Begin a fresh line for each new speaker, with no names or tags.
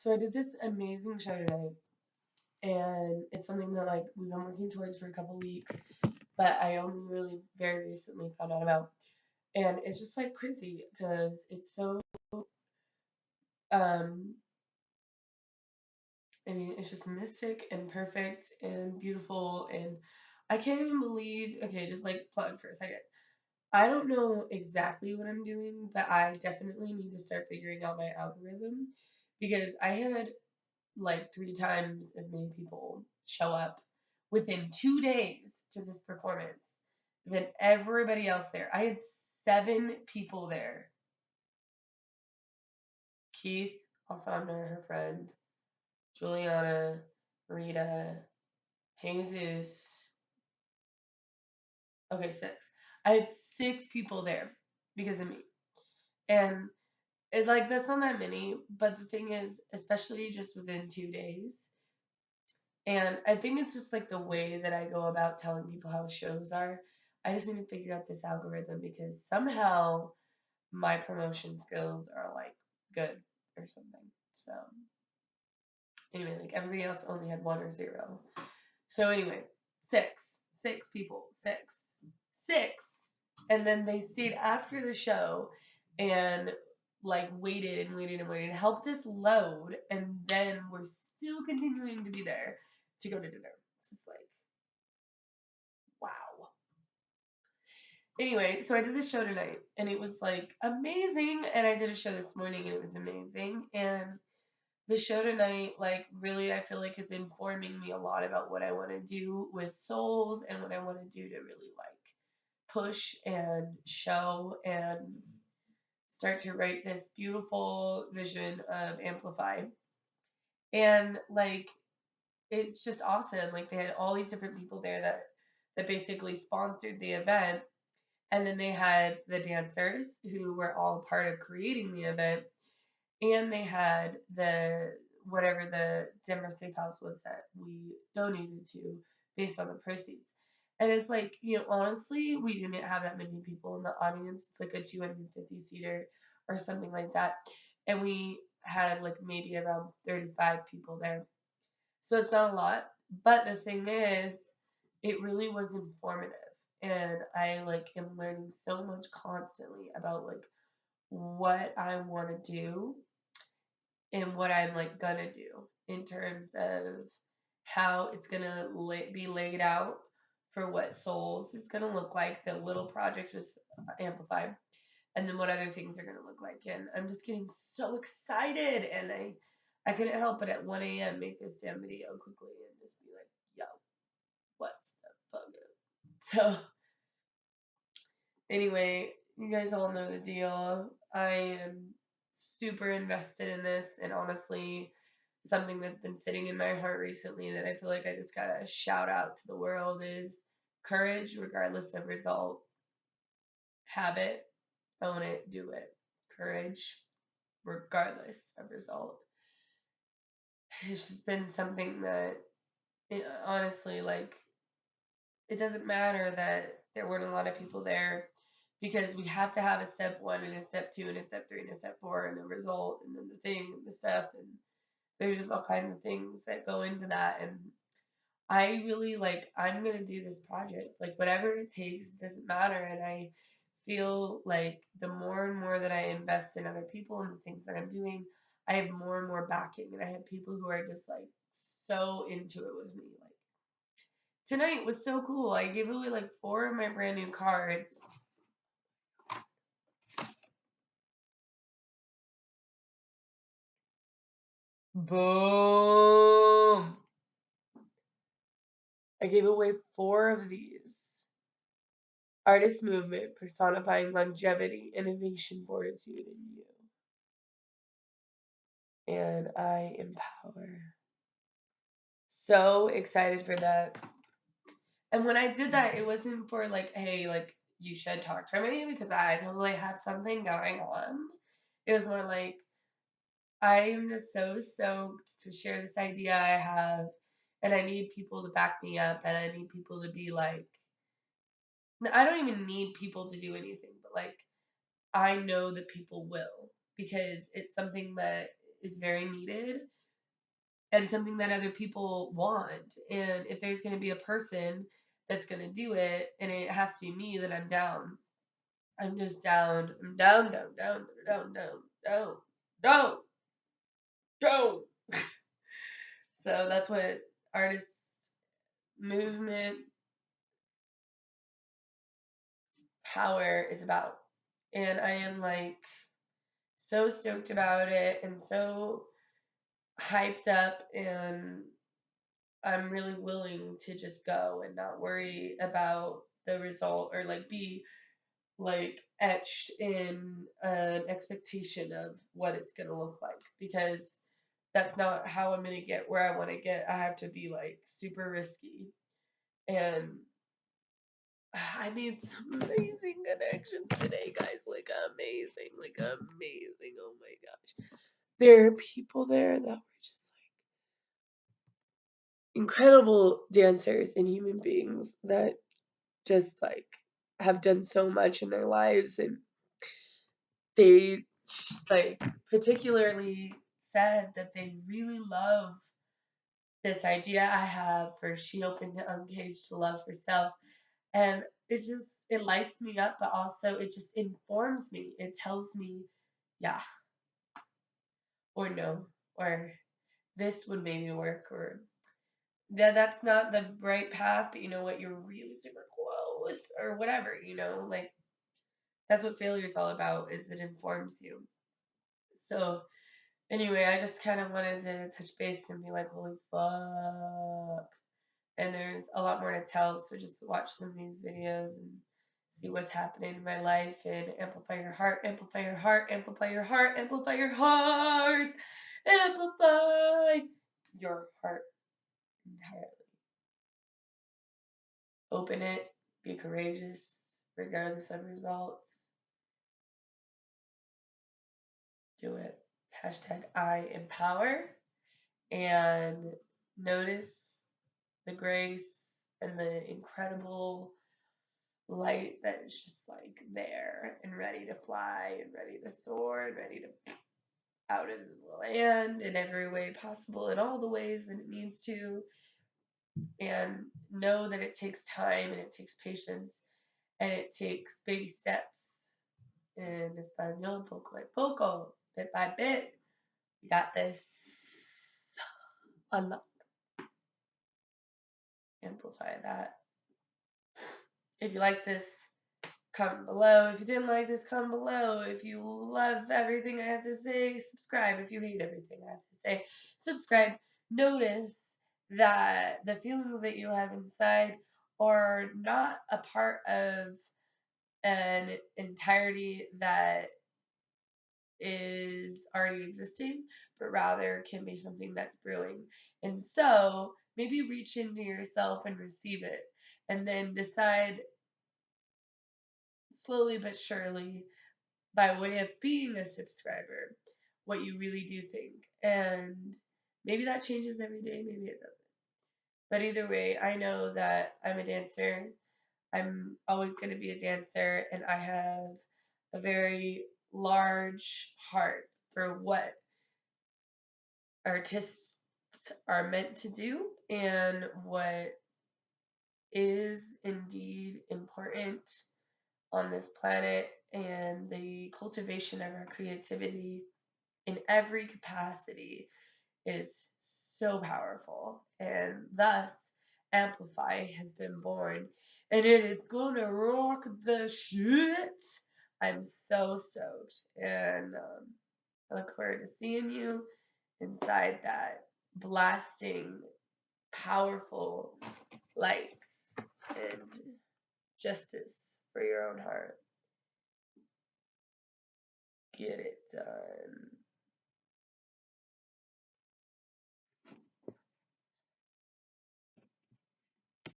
So I did this amazing show tonight, and it's something that like we've been working towards for a couple weeks, but I only really very recently found out about, and it's just like crazy because it's so um I mean it's just mystic and perfect and beautiful, and I can't even believe. Okay, just like plug for a second. I don't know exactly what I'm doing, but I definitely need to start figuring out my algorithm because I had like three times as many people show up within 2 days to this performance than everybody else there. I had seven people there. Keith, Alessandra, her friend, Juliana, Rita, Jesus. Okay, six. I had six people there because of me. And it's like that's not that many, but the thing is, especially just within 2 days, and I think it's just like the way that I go about telling people how shows are. I just need to figure out this algorithm because somehow my promotion skills are like good or something. So anyway, like everybody else only had one or zero. So anyway, six people, six. And then they stayed after the show and like waited and waited and waited, helped us load, and then we're still continuing to be there to go to dinner. It's just like, wow. Anyway, so I did the show tonight and it was like amazing. And I did a show this morning and it was amazing. And the show tonight, like, really, I feel like is informing me a lot about what I want to do with souls and what I want to do to really like push and show and start to write this beautiful vision of Amplify. And like, it's just awesome. Like, they had all these different people there that basically sponsored the event, and then they had the dancers who were all a part of creating the event, and they had the whatever the Denver Safe House was that we donated to based on the proceeds. And it's like, honestly, we didn't have that many people in the audience. It's like a 250 seater or something like that. And we had like maybe around 35 people there. So it's not a lot. But the thing is, it really was informative. And I like am learning so much constantly about like what I want to do and what I'm like gonna do in terms of how it's gonna be laid out for what Souls is gonna look like, the little project with Amplify, and then what other things are gonna look like. And I'm just getting so excited, and I couldn't help but at 1 a.m. make this damn video quickly and just be like, yo, what's the fuck up? So anyway, you guys all know the deal. I am super invested in this, and honestly, something that's been sitting in my heart recently that I feel like I just gotta shout out to the world is courage, regardless of result. Have it, own it, do it. Courage, regardless of result. It's just been something that, honestly, like, it doesn't matter that there weren't a lot of people there because we have to have a step one and a step two and a step three and a step four and a result and then the thing and the stuff, and there's just all kinds of things that go into that. And I really like, I'm gonna do this project like whatever it takes, it doesn't matter. And I feel like the more and more that I invest in other people and the things that I'm doing, I have more and more backing, and I have people who are just like so into it with me. Like tonight was so cool. I gave away like four of my brand new cards. Boom. I gave away four of these. Artist movement personifying longevity, innovation, fortitude in you. And I empower. So excited for that. And when I did that, it wasn't for like, hey, like you should talk to me because I totally have something going on. It was more like, I am just so stoked to share this idea I have, and I need people to back me up, and I need people to be like, I don't even need people to do anything, but like, I know that people will because it's something that is very needed. and something that other people want. And if there's going to be a person that's going to do it and it has to be me, then I'm down. I'm just down. I'm down, down, down, down, down, down, down, down. So that's what artist movement power is about. And I am like so stoked about it and so hyped up, and I'm really willing to just go and not worry about the result or like be like etched in an expectation of what it's going to look like, because that's not how I'm going to get where I want to get. I have to be like super risky. And I made some amazing connections today, guys. Like amazing, like amazing. Oh my gosh. There are people there that were just like incredible dancers and human beings that just like have done so much in their lives, and they like particularly said that they really love this idea I have for She Opened to Uncaged to Love Herself. And it lights me up, but also it just informs me. It tells me, yeah, or no, or this would maybe work, or that's not the right path, but you know what, you're really super close, or whatever, like that's what failure is all about, is it informs you. So anyway, I just kind of wanted to touch base and be like, holy fuck. And there's a lot more to tell, so just watch some of these videos and see what's happening in my life, and amplify your heart, amplify your heart, amplify your heart, amplify your heart, amplify your heart entirely. Open it, be courageous, regardless of results. Do it. Hashtag I empower, and notice the grace and the incredible light that is just like there and ready to fly and ready to soar and ready to out into the land in every way possible, in all the ways that it needs to. And know that it takes time and it takes patience and it takes baby steps. In Espanol, poco a poco, bit by bit. You got this. Unlock. Amplify that. If you like this, comment below. If you didn't like this, comment below. If you love everything I have to say, subscribe. If you hate everything I have to say, subscribe. Notice that the feelings that you have inside are not a part of an entirety that is already existing, but rather can be something that's brewing. And so maybe reach into yourself and receive it, and then decide slowly but surely, by way of being a subscriber, what you really do think. And maybe that changes every day, maybe it doesn't. But either way, I know that I'm a dancer. I'm always going to be a dancer, and I have a very large heart for what artists are meant to do and what is indeed important on this planet, and the cultivation of our creativity in every capacity is so powerful. And thus, Amplify has been born, and it is gonna rock the shit. I'm so stoked, and I look forward to seeing you inside that blasting, powerful lights and justice for your own heart. Get it done.